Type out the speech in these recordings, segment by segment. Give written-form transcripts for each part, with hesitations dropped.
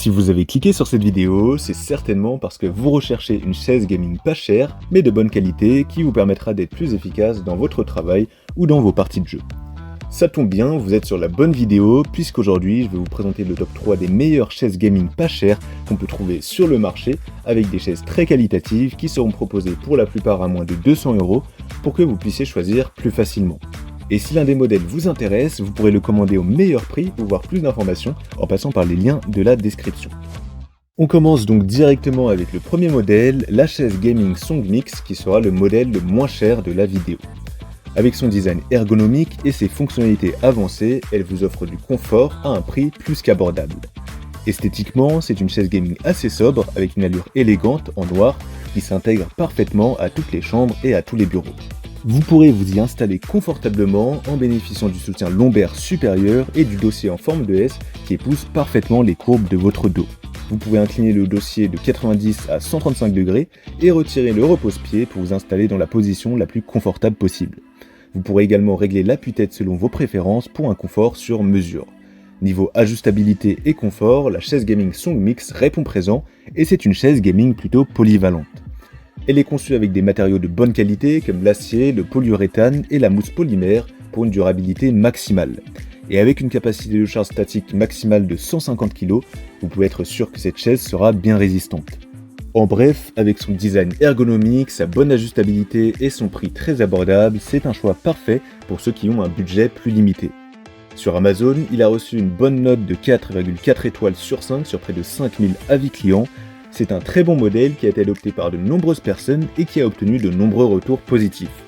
Si vous avez cliqué sur cette vidéo, c'est certainement parce que vous recherchez une chaise gaming pas chère, mais de bonne qualité, qui vous permettra d'être plus efficace dans votre travail ou dans vos parties de jeu. Ça tombe bien, vous êtes sur la bonne vidéo, puisqu'aujourd'hui je vais vous présenter le top 3 des meilleures chaises gaming pas chères qu'on peut trouver sur le marché, avec des chaises très qualitatives qui seront proposées pour la plupart à moins de 200 € pour que vous puissiez choisir plus facilement. Et si l'un des modèles vous intéresse, vous pourrez le commander au meilleur prix ou voir plus d'informations en passant par les liens de la description. On commence donc directement avec le premier modèle, la chaise gaming Songmix, qui sera le modèle le moins cher de la vidéo. Avec son design ergonomique et ses fonctionnalités avancées, elle vous offre du confort à un prix plus qu'abordable. Esthétiquement, c'est une chaise gaming assez sobre avec une allure élégante en noir qui s'intègre parfaitement à toutes les chambres et à tous les bureaux. Vous pourrez vous y installer confortablement en bénéficiant du soutien lombaire supérieur et du dossier en forme de S qui épouse parfaitement les courbes de votre dos. Vous pouvez incliner le dossier de 90 à 135 degrés et retirer le repose-pied pour vous installer dans la position la plus confortable possible. Vous pourrez également régler l'appui-tête selon vos préférences pour un confort sur mesure. Niveau ajustabilité et confort, la chaise gaming Songmix répond présent et c'est une chaise gaming plutôt polyvalente. Elle est conçue avec des matériaux de bonne qualité comme l'acier, le polyuréthane et la mousse polymère pour une durabilité maximale. Et avec une capacité de charge statique maximale de 150 kg, vous pouvez être sûr que cette chaise sera bien résistante. En bref, avec son design ergonomique, sa bonne ajustabilité et son prix très abordable, c'est un choix parfait pour ceux qui ont un budget plus limité. Sur Amazon, il a reçu une bonne note de 4,4 étoiles sur 5 sur près de 5000 avis clients. C'est un très bon modèle qui a été adopté par de nombreuses personnes et qui a obtenu de nombreux retours positifs.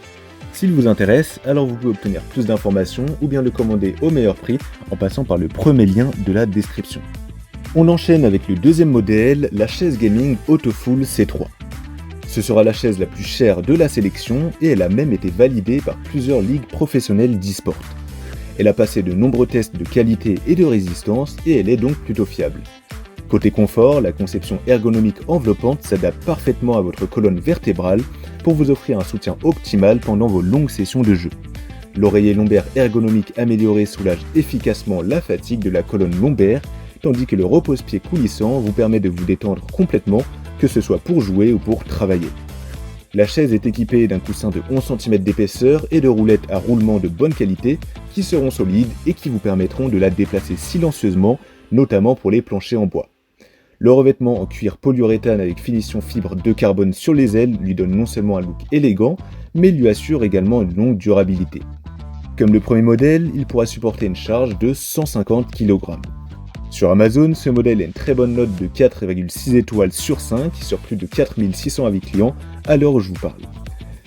S'il vous intéresse, alors vous pouvez obtenir plus d'informations ou bien le commander au meilleur prix en passant par le premier lien de la description. On enchaîne avec le deuxième modèle, la chaise gaming Autofool C3. Ce sera la chaise la plus chère de la sélection et elle a même été validée par plusieurs ligues professionnelles d'e-sport. Elle a passé de nombreux tests de qualité et de résistance et elle est donc plutôt fiable. Côté confort, la conception ergonomique enveloppante s'adapte parfaitement à votre colonne vertébrale pour vous offrir un soutien optimal pendant vos longues sessions de jeu. L'oreiller lombaire ergonomique amélioré soulage efficacement la fatigue de la colonne lombaire, tandis que le repose-pied coulissant vous permet de vous détendre complètement, que ce soit pour jouer ou pour travailler. La chaise est équipée d'un coussin de 11 cm d'épaisseur et de roulettes à roulement de bonne qualité qui seront solides et qui vous permettront de la déplacer silencieusement, notamment pour les planchers en bois. Le revêtement en cuir polyuréthane avec finition fibre de carbone sur les ailes lui donne non seulement un look élégant, mais lui assure également une longue durabilité. Comme le premier modèle, il pourra supporter une charge de 150 kg. Sur Amazon, ce modèle a une très bonne note de 4,6 étoiles sur 5 sur plus de 4600 avis clients à l'heure où je vous parle.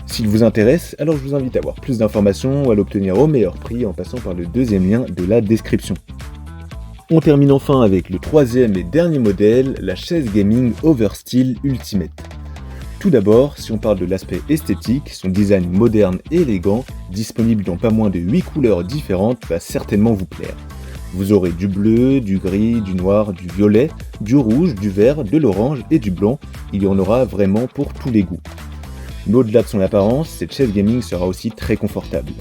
S'il vous intéresse, alors je vous invite à avoir plus d'informations ou à l'obtenir au meilleur prix en passant par le deuxième lien de la description. On termine enfin avec le troisième et dernier modèle, la chaise gaming Oversteel Ultimate. Tout d'abord, si on parle de l'aspect esthétique, son design moderne et élégant, disponible dans pas moins de 8 couleurs différentes, va certainement vous plaire. Vous aurez du bleu, du gris, du noir, du violet, du rouge, du vert, de l'orange et du blanc, il y en aura vraiment pour tous les goûts. Mais au-delà de son apparence, cette chaise gaming sera aussi très confortable.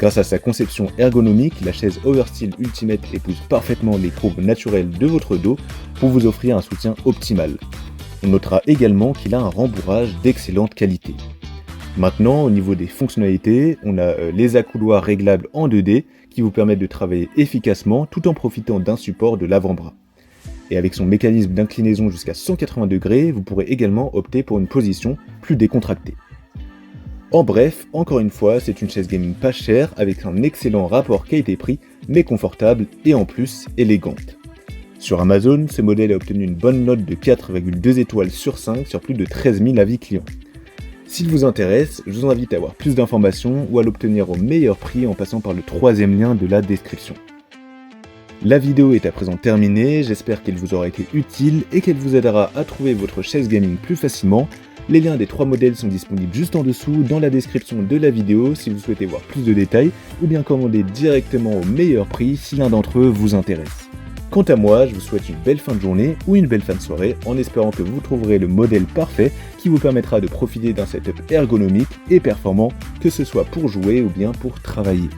Grâce à sa conception ergonomique, la chaise Oversteel Ultimate épouse parfaitement les courbes naturelles de votre dos pour vous offrir un soutien optimal. On notera également qu'il a un rembourrage d'excellente qualité. Maintenant, au niveau des fonctionnalités, on a les accoudoirs réglables en 2D qui vous permettent de travailler efficacement tout en profitant d'un support de l'avant-bras. Et avec son mécanisme d'inclinaison jusqu'à 180 degrés, vous pourrez également opter pour une position plus décontractée. En bref, encore une fois, c'est une chaise gaming pas chère avec un excellent rapport qualité-prix, mais confortable et en plus élégante. Sur Amazon, ce modèle a obtenu une bonne note de 4,2 étoiles sur 5 sur plus de 13 000 avis clients. S'il vous intéresse, je vous invite à avoir plus d'informations ou à l'obtenir au meilleur prix en passant par le troisième lien de la description. La vidéo est à présent terminée, j'espère qu'elle vous aura été utile et qu'elle vous aidera à trouver votre chaise gaming plus facilement. Les liens des 3 modèles sont disponibles juste en dessous dans la description de la vidéo si vous souhaitez voir plus de détails ou bien commander directement au meilleur prix si l'un d'entre eux vous intéresse. Quant à moi, je vous souhaite une belle fin de journée ou une belle fin de soirée en espérant que vous trouverez le modèle parfait qui vous permettra de profiter d'un setup ergonomique et performant, que ce soit pour jouer ou bien pour travailler.